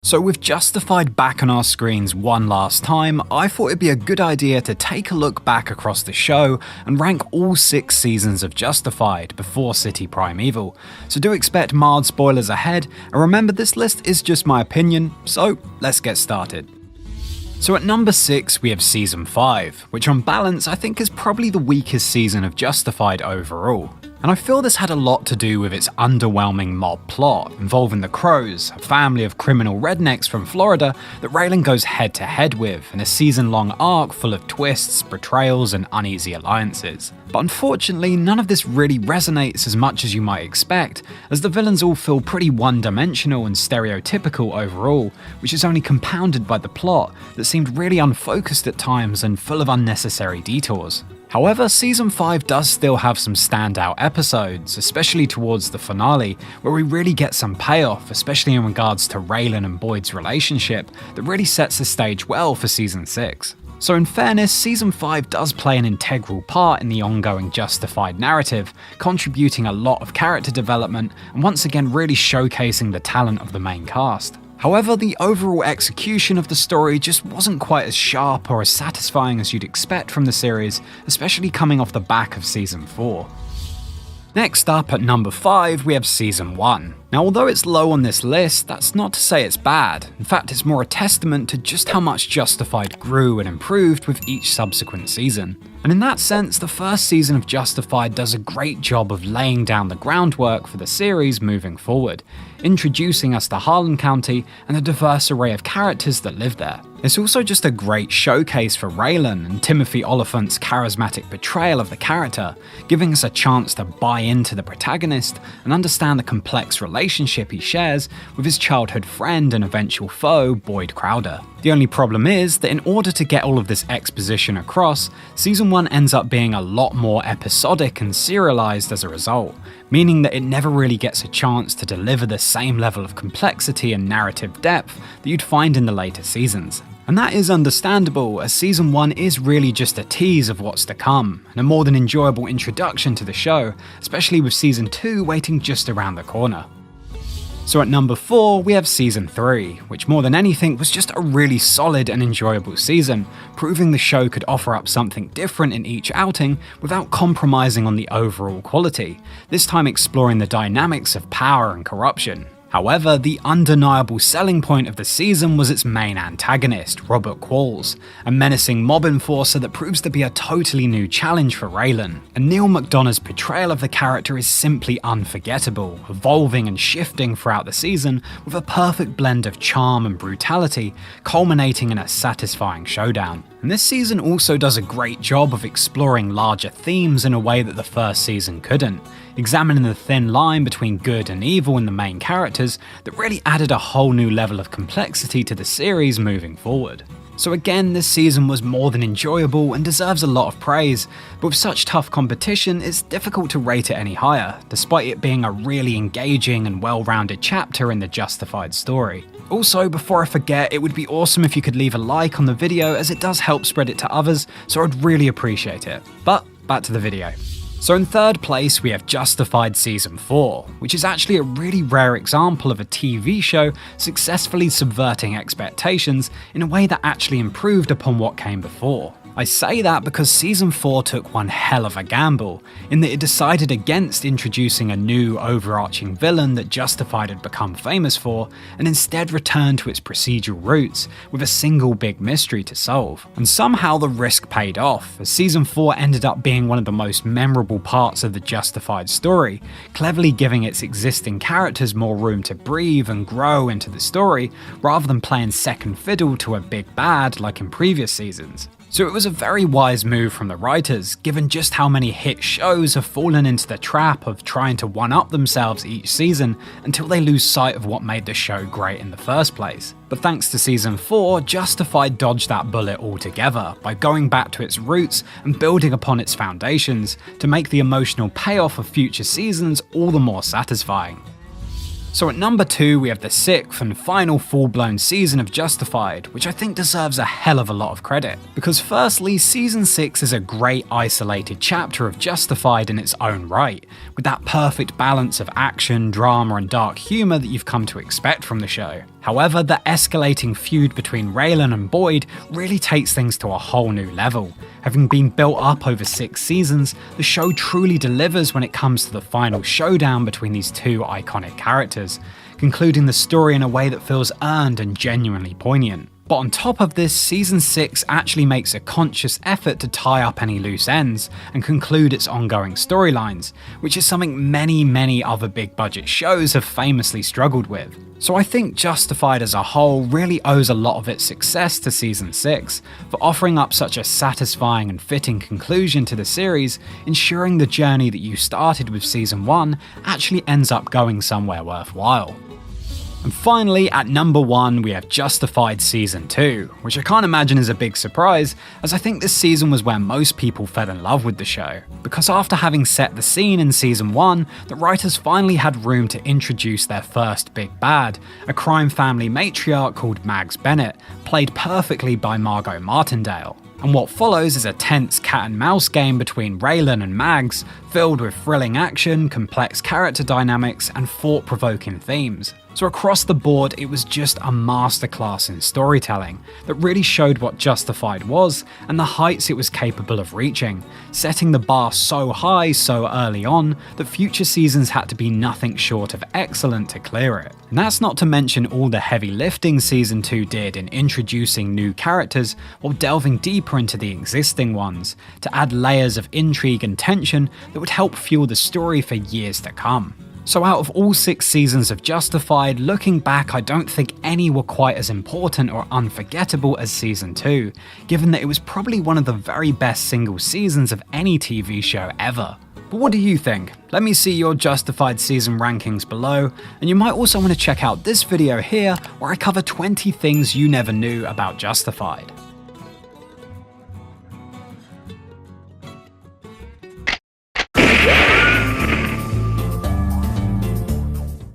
So with Justified back on our screens one last time, I thought it'd be a good idea to take a look back across the show and rank all 6 seasons of Justified before City Primeval. So do expect mild spoilers ahead, and remember this list is just my opinion, so let's get started. So at number 6 we have Season 5, which on balance I think is probably the weakest season of Justified overall. And I feel this had a lot to do with its underwhelming mob plot, involving the Crows, a family of criminal rednecks from Florida that Raylan goes head to head with in a season-long arc full of twists, betrayals, and uneasy alliances. But unfortunately, none of this really resonates as much as you might expect, as the villains all feel pretty one-dimensional and stereotypical overall, which is only compounded by the plot that seemed really unfocused at times and full of unnecessary detours. However, Season 5 does still have some standout episodes, especially towards the finale, where we really get some payoff, especially in regards to Raylan and Boyd's relationship, that really sets the stage well for Season 6. So in fairness, Season 5 does play an integral part in the ongoing Justified narrative, contributing a lot of character development and once again really showcasing the talent of the main cast. However, the overall execution of the story just wasn't quite as sharp or as satisfying as you'd expect from the series, especially coming off the back of Season 4. Next up at number 5 we have Season 1. Now although it's low on this list, that's not to say it's bad. In fact, it's more a testament to just how much Justified grew and improved with each subsequent season. And in that sense, the first season of Justified does a great job of laying down the groundwork for the series moving forward, introducing us to Harlan County and the diverse array of characters that live there. It's also just a great showcase for Raylan and Timothy Olyphant's charismatic portrayal of the character, giving us a chance to buy into the protagonist and understand the complex relationship he shares with his childhood friend and eventual foe, Boyd Crowder. The only problem is that in order to get all of this exposition across, Season 1 ends up being a lot more episodic and serialized as a result, meaning that it never really gets a chance to deliver the same level of complexity and narrative depth that you'd find in the later seasons. And that is understandable, as Season 1 is really just a tease of what's to come, and a more than enjoyable introduction to the show, especially with Season 2 waiting just around the corner. So at number 4 we have Season 3, which more than anything was just a really solid and enjoyable season, proving the show could offer up something different in each outing without compromising on the overall quality, this time exploring the dynamics of power and corruption. However, the undeniable selling point of the season was its main antagonist, Robert Qualls, a menacing mob enforcer that proves to be a totally new challenge for Raylan. And Neil McDonough's portrayal of the character is simply unforgettable, evolving and shifting throughout the season with a perfect blend of charm and brutality, culminating in a satisfying showdown. And this season also does a great job of exploring larger themes in a way that the first season couldn't, examining the thin line between good and evil in the main characters that really added a whole new level of complexity to the series moving forward. So again, this season was more than enjoyable and deserves a lot of praise, but with such tough competition, it's difficult to rate it any higher, despite it being a really engaging and well-rounded chapter in the Justified story. Also, before I forget, it would be awesome if you could leave a like on the video, as it does help spread it to others, so I'd really appreciate it. But back to the video. So in third place we have Justified Season 4, which is actually a really rare example of a TV show successfully subverting expectations in a way that actually improved upon what came before. I say that because Season 4 took one hell of a gamble, in that it decided against introducing a new overarching villain that Justified had become famous for, and instead returned to its procedural roots with a single big mystery to solve. And somehow the risk paid off, as Season 4 ended up being one of the most memorable parts of the Justified story, cleverly giving its existing characters more room to breathe and grow into the story, rather than playing second fiddle to a big bad like in previous seasons. So it was a very wise move from the writers, given just how many hit shows have fallen into the trap of trying to one-up themselves each season until they lose sight of what made the show great in the first place. But thanks to Season 4, Justified dodged that bullet altogether by going back to its roots and building upon its foundations to make the emotional payoff of future seasons all the more satisfying. So at number 2 we have the 6th and final full-blown season of Justified, which I think deserves a hell of a lot of credit. Because firstly, Season 6 is a great isolated chapter of Justified in its own right, with that perfect balance of action, drama and dark humour that you've come to expect from the show. However, the escalating feud between Raylan and Boyd really takes things to a whole new level. Having been built up over 6 seasons, the show truly delivers when it comes to the final showdown between these two iconic characters, concluding the story in a way that feels earned and genuinely poignant. But on top of this, Season 6 actually makes a conscious effort to tie up any loose ends and conclude its ongoing storylines, which is something many other big budget shows have famously struggled with. So I think Justified as a whole really owes a lot of its success to Season 6 for offering up such a satisfying and fitting conclusion to the series, ensuring the journey that you started with Season 1 actually ends up going somewhere worthwhile. And finally, at number 1, we have Justified Season 2, which I can't imagine is a big surprise, as I think this season was where most people fell in love with the show. Because after having set the scene in Season 1, the writers finally had room to introduce their first big bad, a crime family matriarch called Mags Bennett, played perfectly by Margot Martindale. And what follows is a tense cat-and-mouse game between Raylan and Mags, filled with thrilling action, complex character dynamics, and thought-provoking themes. So across the board, it was just a masterclass in storytelling that really showed what Justified was and the heights it was capable of reaching, setting the bar so high so early on that future seasons had to be nothing short of excellent to clear it. And that's not to mention all the heavy lifting Season 2 did in introducing new characters while delving deeper into the existing ones, to add layers of intrigue and tension that would help fuel the story for years to come. So out of all 6 seasons of Justified, looking back, I don't think any were quite as important or unforgettable as Season 2, given that it was probably one of the very best single seasons of any TV show ever. But what do you think? Let me see your Justified season rankings below, and you might also want to check out this video here where I cover 20 things you never knew about Justified.